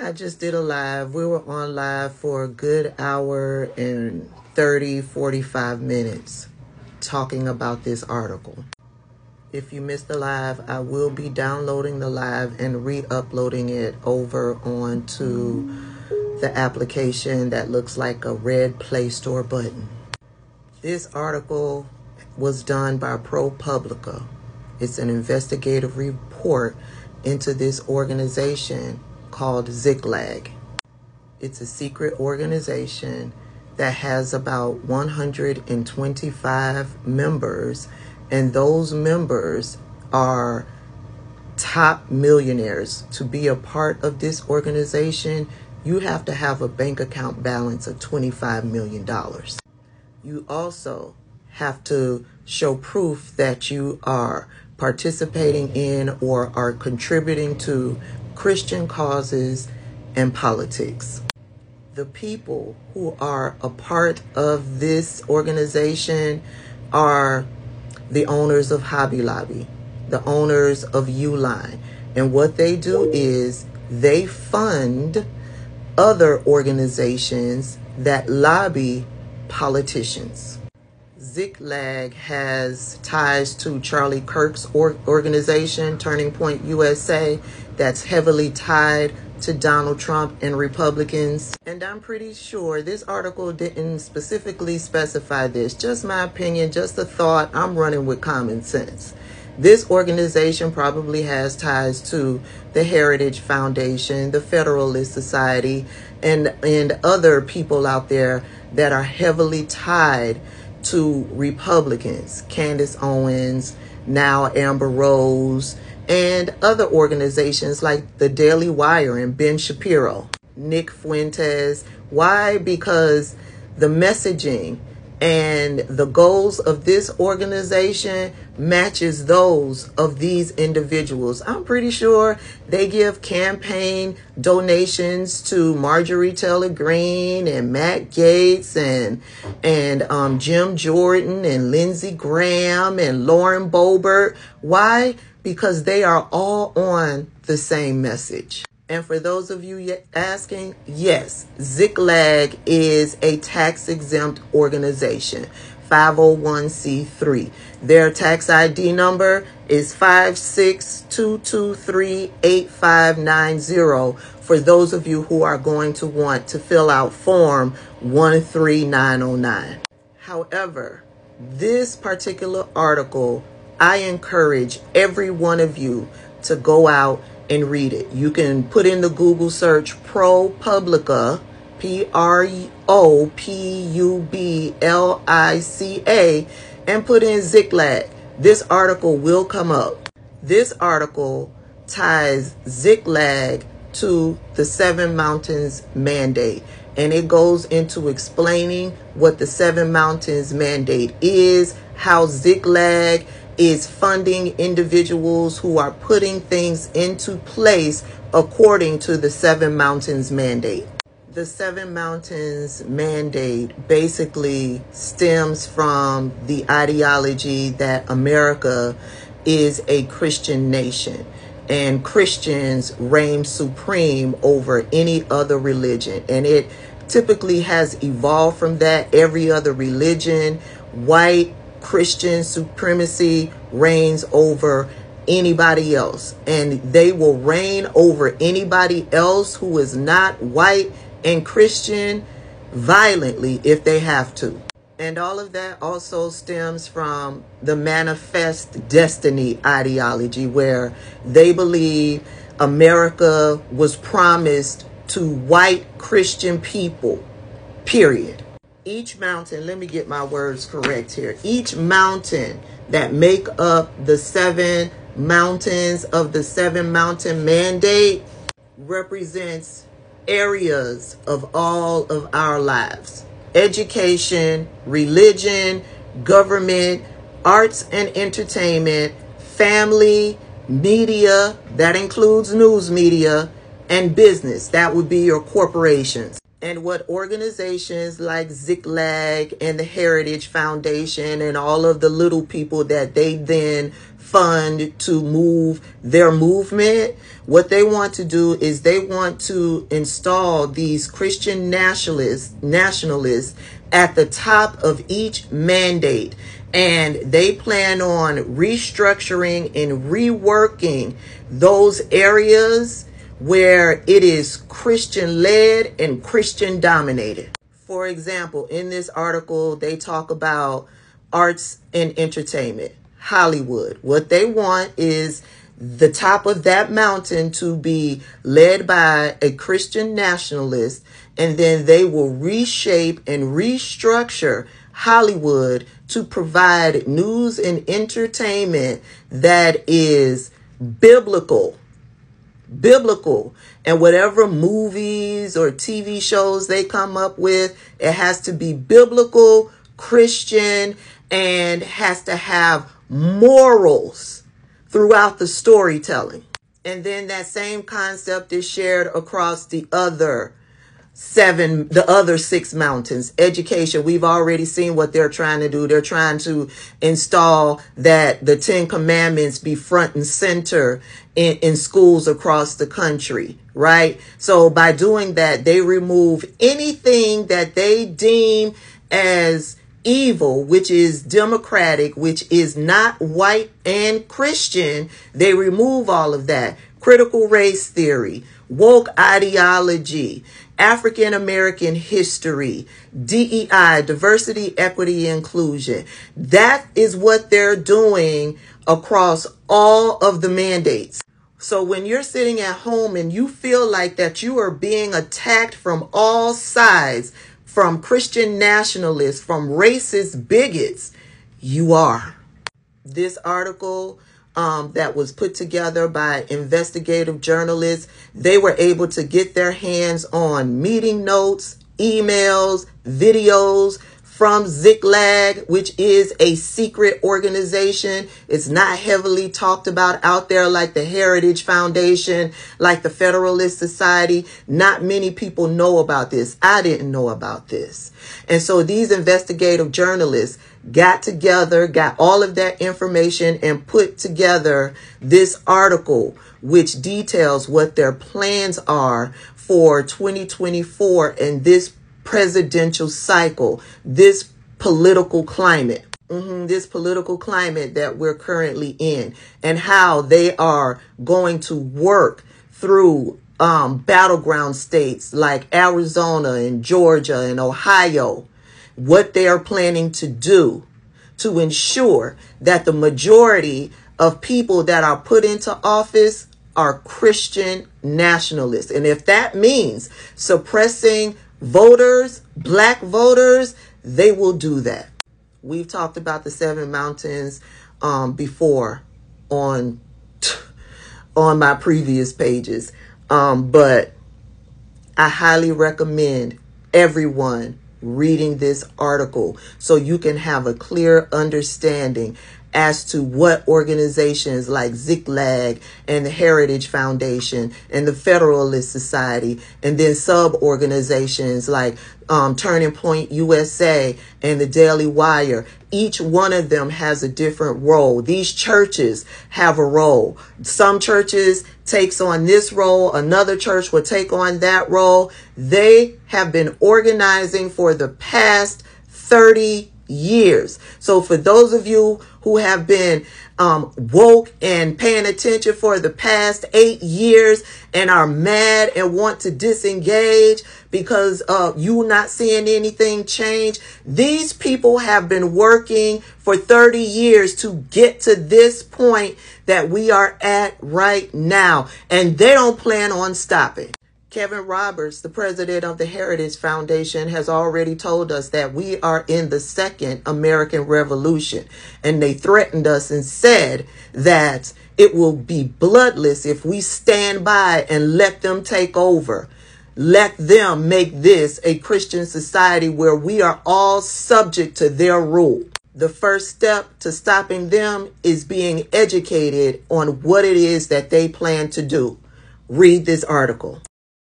I just did a live. We were on live for a good hour and 45 minutes talking about this article. If you missed the live, I will be downloading the live and re-uploading it over onto the application that looks like a red Play Store button. This article was done by ProPublica. It's an investigative report into this organization called Ziklag. It's a secret organization that has about 125 members, and those members are top millionaires. To be a part of this organization, you have to have a bank account balance of $25 million. You also have to show proof that you are participating in or are contributing to Christian causes and politics. The people who are a part of this organization are the owners of Hobby Lobby, the owners of Uline. And what they do is they fund other organizations that lobby politicians. Ziklag has ties to Charlie Kirk's organization, Turning Point USA, that's heavily tied to Donald Trump and Republicans. And I'm pretty sure this article didn't specifically specify this. Just my opinion, just a thought. I'm running with common sense. This organization probably has ties to the Heritage Foundation, the Federalist Society, and other people out there that are heavily tied to Republicans. Candace Owens, now Amber Rose, and other organizations like the Daily Wire and Ben Shapiro, Nick Fuentes. Why? Because the messaging and the goals of this organization matches those of these individuals. I'm pretty sure they give campaign donations to Marjorie Taylor Greene and Matt Gaetz and Jim Jordan and Lindsey Graham and Lauren Boebert. Why? Because they are all on the same message. And for those of you asking, yes, Ziklag is a tax-exempt organization, 501c3. Their tax ID number is 562238590 for those of you who are going to want to fill out Form 13909. However, this particular article, I encourage every one of you to go out and read it. You can put in the Google search ProPublica, PROPUBLICA, and put in Ziklag. This article will come up. This article ties Ziklag to the Seven Mountains Mandate, and it goes into explaining what the Seven Mountains Mandate is, how Ziklag is funding individuals who are putting things into place according to the Seven Mountains Mandate. The Seven Mountains Mandate basically stems from the ideology that America is a Christian nation and Christians reign supreme over any other religion. And it typically has evolved from that. Every other religion, white Christian supremacy reigns over anybody else, and they will reign over anybody else who is not white and Christian violently if they have to. And all of that also stems from the manifest destiny ideology, where they believe America was promised to white Christian people, period. Each mountain, let me get my words correct here. Each mountain that make up the seven mountains of the Seven Mountain Mandate represents areas of all of our lives. Education, religion, government, arts and entertainment, family, media, that includes news media, and business. That would be your corporations. And what organizations like Ziklag and the Heritage Foundation and all of the little people that they then fund to move their movement, what they want to do is they want to install these Christian nationalists at the top of each mandate. And they plan on restructuring and reworking those areas where it is Christian led and Christian dominated. For example, in this article, they talk about arts and entertainment, Hollywood. What they want is the top of that mountain to be led by a Christian nationalist, and then they will reshape and restructure Hollywood to provide news and entertainment that is biblical, and whatever movies or TV shows they come up with, it has to be biblical, Christian, and has to have morals throughout the storytelling. And then that same concept is shared across the other six mountains. Education, we've already seen what they're trying to do. They're trying to install that the 10 Commandments be front and center in schools across the country, right? So by doing that, they remove anything that they deem as evil, which is democratic, which is not white and Christian. They remove all of that. Critical race theory, woke ideology, African American history, DEI, diversity, equity, inclusion. That is what they're doing across all of the mandates. So when you're sitting at home and you feel like that you are being attacked from all sides, from Christian nationalists, from racist bigots, you are. This article that was put together by investigative journalists, they were able to get their hands on meeting notes, emails, videos from Ziklag, which is a secret organization. It's not heavily talked about out there like the Heritage Foundation, like the Federalist Society. Not many people know about this. I didn't know about this. And so these investigative journalists got together, got all of that information, and put together this article, which details what their plans are for 2024 and this presidential cycle, this political climate, this political climate that we're currently in, and how they are going to work through battleground states like Arizona and Georgia and Ohio, what they are planning to do to ensure that the majority of people that are put into office are Christian nationalists. And if that means suppressing voters, black voters, they will do that. We've talked about the 7 mountains before on my previous pages. But I highly recommend everyone reading this article so you can have a clear understanding as to what organizations like Ziklag and the Heritage Foundation and the Federalist Society, and then sub-organizations like Turning Point USA and the Daily Wire, each one of them has a different role. These churches have a role. Some churches takes on this role. Another church will take on that role. They have been organizing for the past 30 years. So for those of you who have been woke and paying attention for the past 8 years and are mad and want to disengage because you not seeing anything change, these people have been working for 30 years to get to this point that we are at right now, and they don't plan on stopping. Kevin Roberts, the president of the Heritage Foundation, has already told us that we are in the second American Revolution. And they threatened us and said that it will be bloodless if we stand by and let them take over. Let them make this a Christian society where we are all subject to their rule. The first step to stopping them is being educated on what it is that they plan to do. Read this article.